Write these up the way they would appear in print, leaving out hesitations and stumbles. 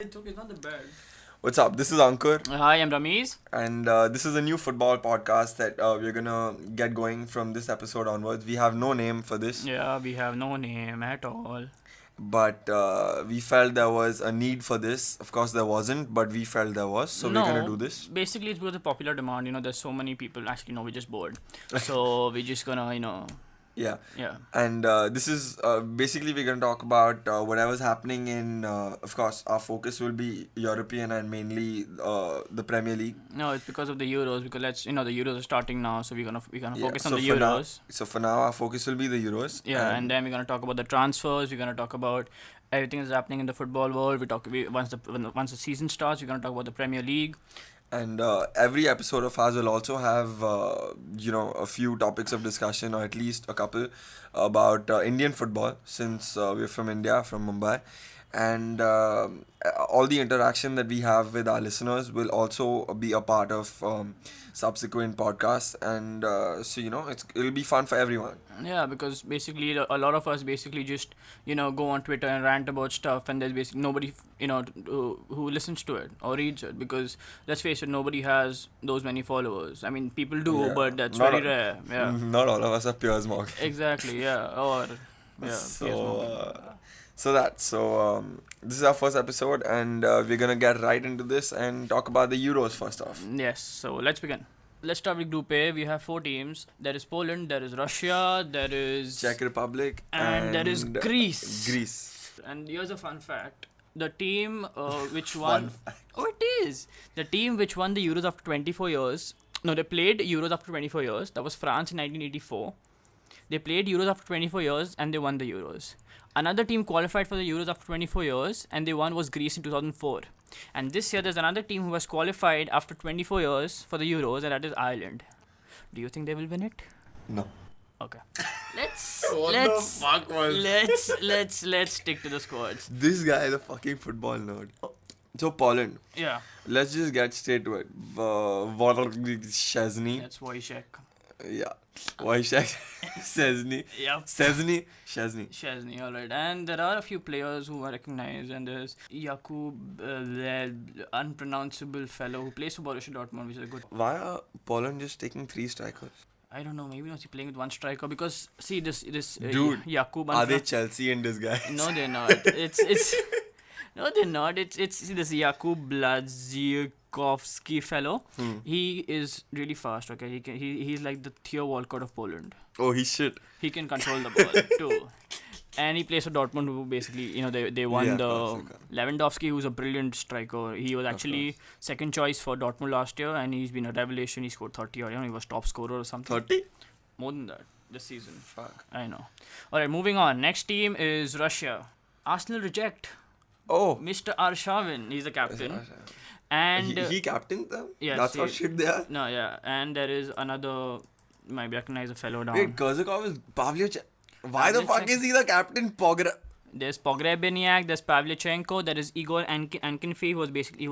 It's okay, it's not the bad. What's up? This is Ankur, Hi, I'm Ramesh. and this is a new football podcast that we're gonna get going from this episode onwards. We have no name for this, Yeah, we have no name at all. but we felt there was a need for this. Of course, there wasn't, but we felt there was, so we're gonna No, do this. basically it's because of popular demand. There's so many people. Actually, no, we're just bored. So we're just gonna, Yeah, yeah. and this is basically we're gonna talk about whatever's happening in. Of course, our focus will be European and mainly the Premier League. No, it's because of the Euros. Because the Euros are starting now, so we're gonna Yeah, focus on so the for now, Euros. for now, our focus will be the Euros. Yeah, and then we're gonna talk about the transfers. We're gonna talk about everything that's happening in the football world. Once the season starts, we're gonna talk about the Premier League. And every episode of ours will also have, a few topics of discussion, or at least a couple, about Indian football, since we're from India, from Mumbai. And all the interaction that we have with our listeners will also be a part of subsequent podcasts. And it'll be fun for everyone. Yeah, because basically a lot of us basically just go on Twitter and rant about stuff, and there's basically nobody who listens to it or reads it, because let's face it, nobody has those many followers. I mean, people do, Yeah. but that's Not very a- rare. Yeah, Not all of us are pure smog. exactly. Yeah, or yeah. So, PS Morgan. This is our first episode, and we're gonna get right into this and talk about the Euros first off. Yes. So let's begin. Let's start with Group A. We have 4 teams. There is Poland, there is Russia, there is Czech Republic and there is Greece. Greece. And here's a fun fact: the team which Fun won. fact. Oh, it is the team which won the Euros after 24 years. No, they played Euros after 24 years. That was France in 1984. They played Euros after 24 years and they won the Euros. Another team qualified for the Euros after 24 years and they won was Greece in 2004. And this year there's another team who has qualified after 24 years for the Euros, and that is Ireland. Do you think they will win it? No. Okay. Let's What let's the fuck was? let's stick to the squads. This guy is a fucking football nerd. So Poland. Yeah. Let's just get straight to it. Szczesny. That's Wojciech. Yeah. Wojciech. Szczesny. Yep. Szczesny. Szczesny, alright. And there are a few players who are recognized, and there's Jakub, the unpronounceable fellow who plays for Borussia Dortmund, which is a good. Why are Poland just taking 3 strikers? I don't know, maybe not playing with one striker, because see this Dude, Jakub. Are they Chelsea in disguise? No, they're not. It's no, they're not. It's see this Jakub Blaszczykowski fellow. He is really fast. Okay, he's like the Theo Walcott of Poland. Oh, he's shit. He can control the ball too. And he plays for Dortmund, who basically, they won Yeah, the of course. Lewandowski, who's a brilliant striker. He was actually second choice for Dortmund last year, and he's been a revelation. He scored 30, or he was top scorer or something. 30? More than that this season. Fuck. I know. All right, moving on. Next team is Russia. Arsenal reject Oh. Mr. Arshavin. He's the captain. And he captained them? yes, That's how he- shit they are? no, yeah, and there is another. Might recognize a fellow down. Wait, Kurzakov is Pavlyuchev. Why the fuck Pavlyuchev. is he the captain? There's Pogrebeniak, there's Pavlyuchenko, there is Igor Ankinfi, who was basically,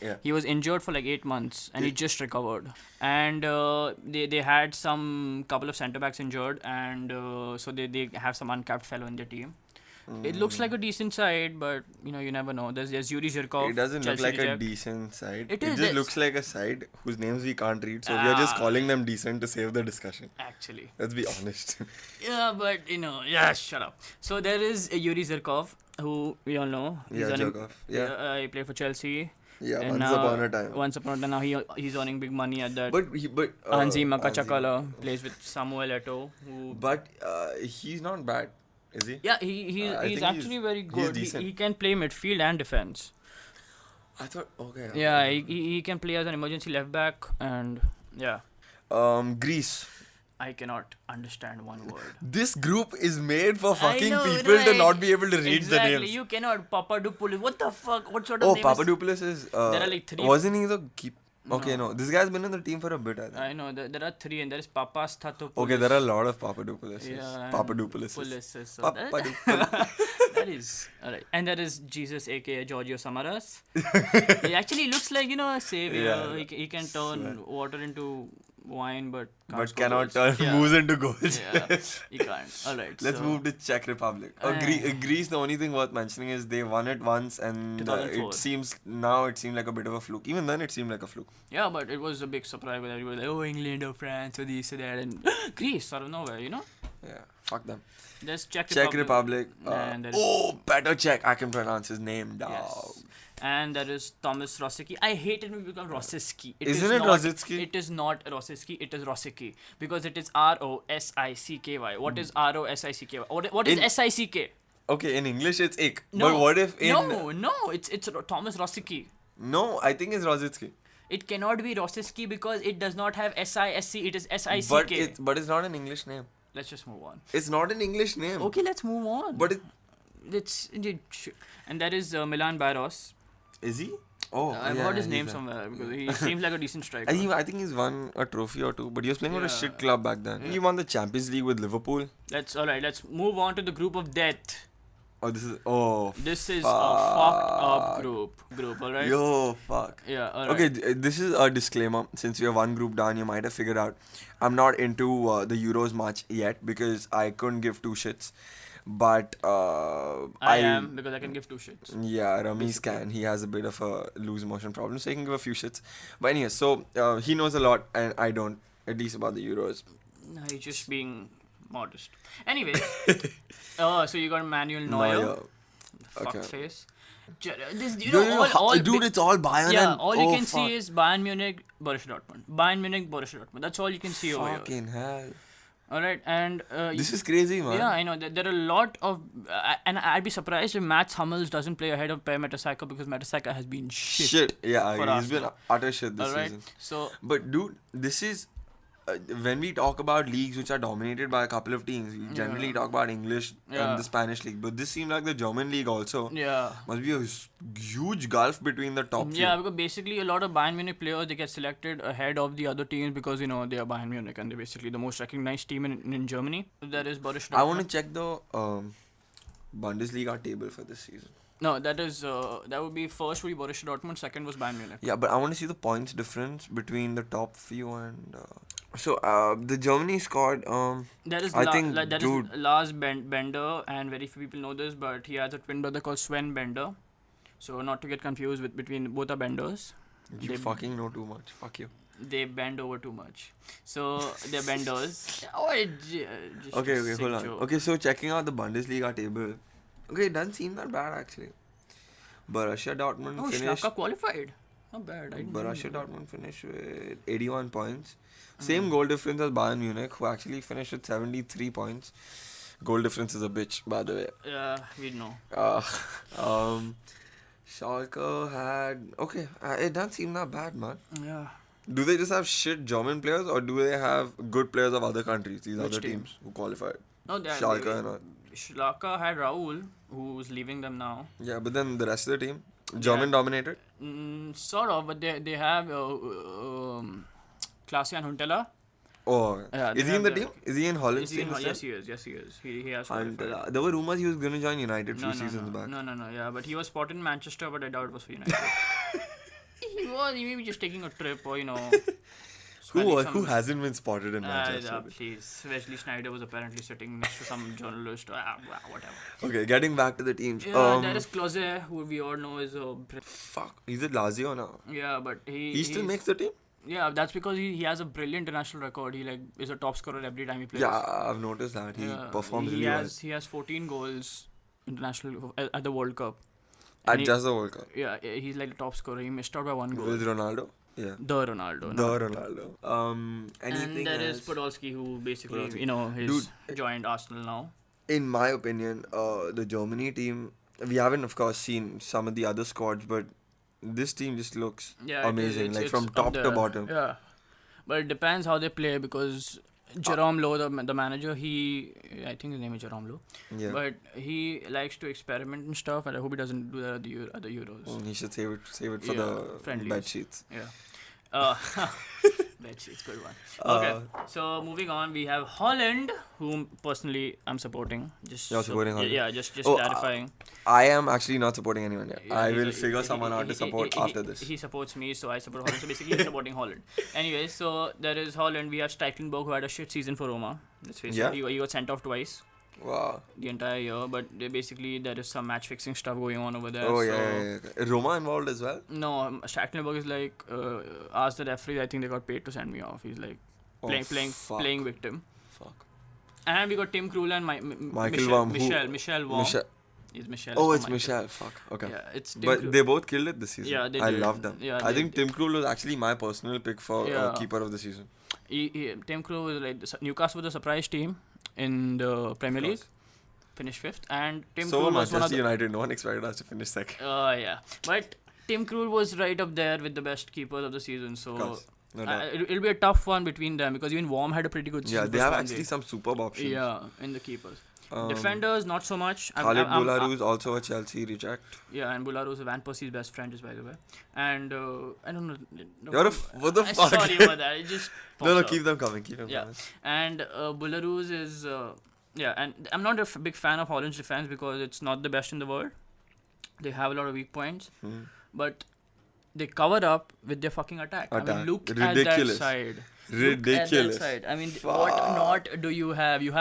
Yeah. he was injured for like 8 months and he just recovered. And they had some couple of centre backs injured, and so they have some uncapped fellow in their team. It looks like a decent side, but you never know. There's Yuri Zhirkov. It doesn't Chelsea look like reject. a decent side. It It is, just it's- looks like a side whose names we can't read, so we are just Ah. calling them decent to save the discussion. Actually. Let's be honest. Yeah, but shut up. So there is Yuri Zhirkov, who we all know. Yeah, Zhirkov. Yeah. He played for Chelsea. Yeah, And once now- upon a time. Once upon a time, now he's earning big money at that. But Hansi Hansi. Makachakala plays with Samuel Eto'o, who. But he's not bad, is he? Yeah, he's think actually he's- very he's good. decent. He can play midfield and defense. I thought okay. Yeah, he can play as an emergency left back, and yeah, Greece. I cannot understand one word. This group is made for fucking know, people to right? not be able to read Exactly, the names. you cannot Papadopoulos. What the fuck? What sort of Oh, name Papadopoulos is. There are like 3. Wasn't he the keep? Okay, No. no. This guy's been in the team for a bit, I think. I know there are 3, and there is Papas Tatopoulos. Okay, there are a lot of Papadopoulos. Yeah, and Papadopoulos. Poulos, so that- Papadopoulos. that is alright. And there is Jesus, aka Giorgio Samaras. He actually looks like a savior. Yeah. He can turn water into wine, but but score cannot goals. turn moves into goals. Yeah, you can't. All right. Let's so move to Czech Republic. Greece, the only thing worth mentioning is they won it once, and 2004. it seemed like a bit of a fluke. Even then, it seemed like a fluke. Yeah, but it was a big surprise with everybody like, oh, England or France or this or that, and Greece out of nowhere, Yeah, fuck them. There's Czech Republic. And there is, Better Czech. I can pronounce his name, dog. yes. And there is Thomas Rosicky. I hate it when people call Rosicky. Isn't it Rosicky? It is not Rosicky. It is Rosicky because it is Rosicky. What is Rosicky? What is Sick? Okay, in English it's ik. No, But what if in... No, it's Thomas Rosicky. No, I think it's Rosicky. It cannot be Rosicky because it does not have Sisc. It is Sick. But it's not an English name. Let's just move on. It's not an English name. Okay, let's move on. But and that is Milan Baros. Is he? Oh, I've heard his name somewhere because he seems like a decent striker. I think he's won a trophy or two, but he was playing with a shit club back then. Yeah. He won the Champions League with Liverpool. Alright. Let's move on to the group of death. This is a fucked up group. Alright. Yo, fuck. Yeah. Alright. Okay, this is a disclaimer. Since we are one group down, you might have figured out I'm not into the Euros much yet because I couldn't give two shits. But I am because I can give two shits. Yeah, Ramesh can. He has a bit of a loose motion problem, so he can give a few shits. But anyway, so he knows a lot, and I don't, at least about the Euros. No, he's just being modest. Anyway, so you got Manuel Neuer. Fuck face. Dude, it's all Bayern. Yeah, all you can see is Bayern Munich, Borussia Dortmund. Bayern Munich, Borussia Dortmund. That's all you can see over here. Fucking hell. Alright, and this is crazy, man. Yeah, I know. There are a lot of, and I'd be surprised if Mats Hummels doesn't play ahead of Per Mertesacker because Mertesacker has been shit. Yeah, he's been utter shit this season. So, but dude, this is when we talk about leagues which are dominated by a couple of teams, we generally talk about English and the Spanish league. But this seemed like the German league also. Yeah. Must be a huge gulf between the top few. Yeah, because basically a lot of Bayern Munich players, they get selected ahead of the other teams because, they are Bayern Munich and they're basically the most recognized team in Germany. That is Borussia Dortmund. I want to check the Bundesliga table for this season. No, that would be first would be Borussia Dortmund, second was Bayern Munich. Yeah, but I want to see the points difference between the top few and... So, the Germany squad, that is Lars Bender, and very few people know this, but he has a twin brother called Sven Bender. So, not to get confused between both are Benders. You fucking know too much. Fuck you. They bend over too much. So, they're Benders. Okay, hold on. Joke. Okay, so checking out the Bundesliga table. Okay, it doesn't seem that bad actually. Borussia Dortmund finished... Schalke qualified. Not bad. Borussia Dortmund finished with 81 points. Same goal difference as Bayern Munich, who actually finished with 73 points. Goal difference is a bitch, by the way. Yeah, we know. Schalke had... Okay, it doesn't seem that bad, man. Yeah. Do they just have shit German players, or do they have good players of other countries, these other teams who qualified? No, they Schalke and all. Schalke had Raul, who's leaving them now. Yeah, but then the rest of the team? German dominated? Sort of, but they have... Klaas-Jan Huntelaar. Oh, is he in the team? Is he in Holland? Yes, he is. He has qualified. There were rumors he was going to join United few seasons back. No. Yeah, but he was spotted in Manchester, but I doubt it was for United. He may be just taking a trip or, Who hasn't been spotted in Manchester? Please. Wesley Sneijder was apparently sitting next to some journalist. Whatever. Okay, getting back to the teams. Yeah, there is Klose, who we all know is a... Fuck. He's at Lazio now. Yeah, but he still makes the team? Yeah, that's because he has a brilliant international record. He is a top scorer every time he plays. Yeah, I've noticed that. He performs really well. He has 14 goals international at the World Cup. At just the World Cup? Yeah, he's like the top scorer. He missed out by one goal. With Ronaldo? Yeah. The Ronaldo. Anything and there else? is Podolski, who basically, he's joined Arsenal now. In my opinion, the Germany team, we haven't, of course, seen some of the other squads, but this team just looks amazing, it's from top to bottom. Yeah, but it depends how they play because Jerome Lowe, the manager, I think his name is Jerome Lowe. Yeah. But he likes to experiment and stuff, and I hope he doesn't do that at the Euros. He should save it for the bed sheets. Yeah. spreadsheets. Good one. Okay, so moving on, we have Holland, whom personally I'm supporting. Just You're supporting Holland? Yeah, just Oh, clarifying. I am actually not supporting anyone yet. Yeah, I he's will a- figure he- someone he- out to he- support he- after this. He supports me, so I support Holland. So basically, he's supporting Holland. Anyway, so there is Holland. We have Stekelenburg, who had a shit season for Roma. Let's face Yeah. it. He got sent off twice Wow. the entire year, but basically there is some match fixing stuff going on over there. Oh, so yeah. Roma involved as well? No, Stekelenburg is like asked the referee. I think they got paid to send me off. He's like Fuck. playing victim. Fuck. And we got Tim Krul and Michael Wong, Michelle Wong. Michel. It's Michelle. Oh, not it's Michael. Michelle. Fuck. Okay. Yeah, it's Tim But Krul. they both killed it this season. Yeah, they I did. love them. Yeah, I they think Tim Krul was actually my personal pick for Yeah. keeper of the season. Tim Krul was like Newcastle was a surprise team in the Premier League, finished fifth, and Tim So Krul was one of Manchester the. United. No one expected us to finish second. Yeah, but Tim Krul was right up there with the best keepers of the season. Of So course. No doubt. it'll be a tough one between them because even Worm had a pretty good season. Yeah, for they have Swansea. actually some superb options. Yeah, in the keepers. Um, Defenders, not so much. Khalid Boularouz is also a Chelsea reject. Yeah, and Boularouz is Van Persie's best friend, is by the way. And I don't know. What the fuck? Sorry about that. It just No, pops up. keep them coming. Keep them Yeah. coming. And Boularouz is and I'm not a big fan of Holland's defense because it's not the best in the world. They have a lot of weak points, but they cover up with their fucking attack. I mean, Attack. look at that Ridiculous. side. Ridiculous. Look at that side. I mean, what not do you have? You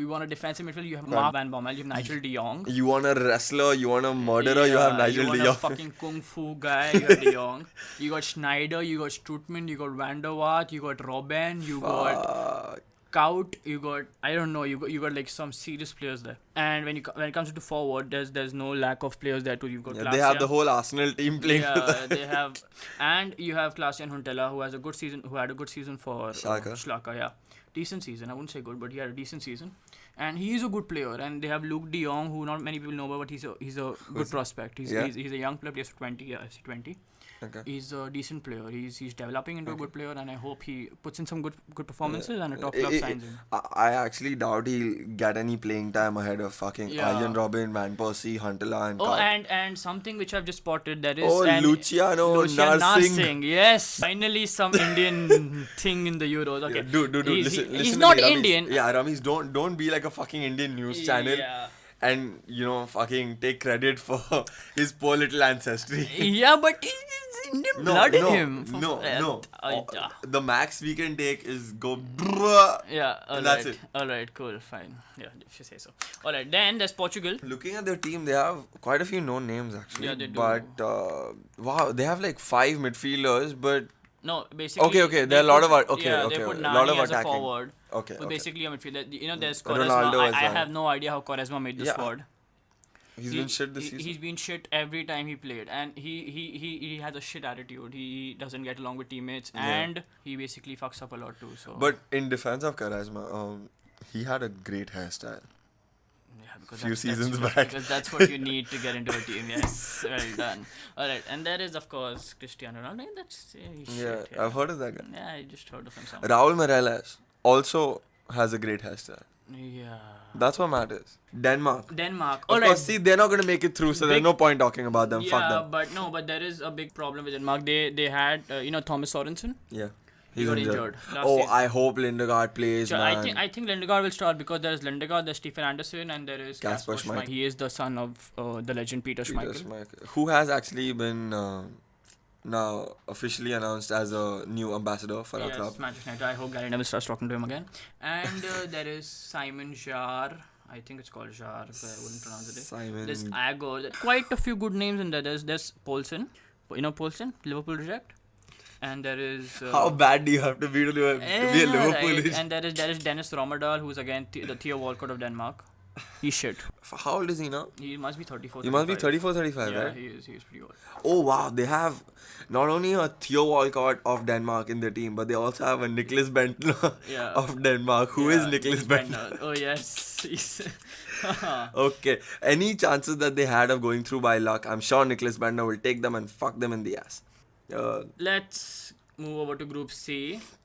want a defensive midfield. You have Mark Van Bommel. You have Nigel De Jong. You want a wrestler, you want a murderer, you have Nigel You want De a Jong. fucking kung fu guy. You have De Jong. You got Schneider. You got Strootman. You got Van der Waart. You got Robben. You got Kaut, you got I don't know, you got like some serious players there. And when it comes to forward, there's no lack of players there too. You've got They have the whole Arsenal team playing with yeah, them. they have, and you have Klaas-Jan Huntelaar who had a good season for Schalke. Yeah, decent season. I wouldn't say good, but he had a decent season, and he is a good player. And they have Luke De Jong, who not many people know about, but he's a good prospect. He's a young player, plays for 20. Yeah, FC 20. Okay. He's a decent player. He's developing into a good player, and I hope he puts in some good performances and a top club signs him. I actually doubt he'll get any playing time ahead of fucking Arjen Robben, Van Persie, Huntelaar and Oh, and something which I've just spotted, there is Luciano Narsingh. Yes, finally some Indian thing in the Euros. Okay, Dude, listen he's to not me, Ramesh. Indian. Yeah, Ramesh, don't be like a fucking Indian news channel. Yeah. And fucking take credit for his poor little ancestry. Yeah, but he's Indian blood in him. The max we can take is go. Bruh, Yeah, and that's it. Alright, cool, fine. Yeah, if you say so. Alright, then there's Portugal. Looking at their team, they have quite a few known names actually. Yeah, they do. But wow, they have like 5 midfielders, but No, basically. Okay, there are a lot of they put a Nani lot of as attacking. a forward. Okay. But basically a midfielder. There's Ronaldo Quaresma. as I well. have no idea how Quaresma made the squad. He's been shit this season. He's been shit every time he played, and he has a shit attitude. He doesn't get along with teammates, and he basically fucks up a lot too. So. But in defense of Quaresma, he had a great hairstyle. Yeah, because few that's seasons what- back. Because that's what you need to get into a team. Yes, well done. All right, and there is of course Cristiano Ronaldo. That's he's shit. Yeah, I've heard of that guy. Yeah, I just heard of him somewhere. Raul Meireles also has a great hairstyle. Yeah. That's what matters. Denmark. Of Of course, see, they're not going to make it through, so there's no point talking about them. Fuck them. but there is a big problem with Denmark. They had Thomas Sorensen. Yeah. He got injured last Oh, season. I hope Lindegaard plays, So man. I think Lindegaard will start because there is Lindegaard, there's Stephen Anderson, and there is Kasper Kasper Schmeichel. Schmeichel. He is the son of the legend Peter Schmeichel. Who has actually been now officially announced as a new ambassador for our club. Manchester United. I hope Gary Neville starts talking to him again. And there is Simon Jar. I think it's called Jar, but I wouldn't pronounce it. Simon. There's Agor. Quite a few good names in there. There's Poulsen. Poulsen, Liverpool reject. And there is... How bad do you have to be to be a Liverpool? Right. And there is Dennis Romadal, who's again the Theo Walcott of Denmark. He's shit. How old is he now? He must be 34, He must be 34, 35, yeah, right? he is pretty old. Oh, wow. They have not only a Theo Walcott of Denmark in their team, but they also have a Nicholas Bentner of Denmark. Who is Nicholas Bentner? Oh, yes. Okay. Any chances that they had of going through by luck, I'm sure Nicholas Bentner will take them and fuck them in the ass. Let's move over to Group C.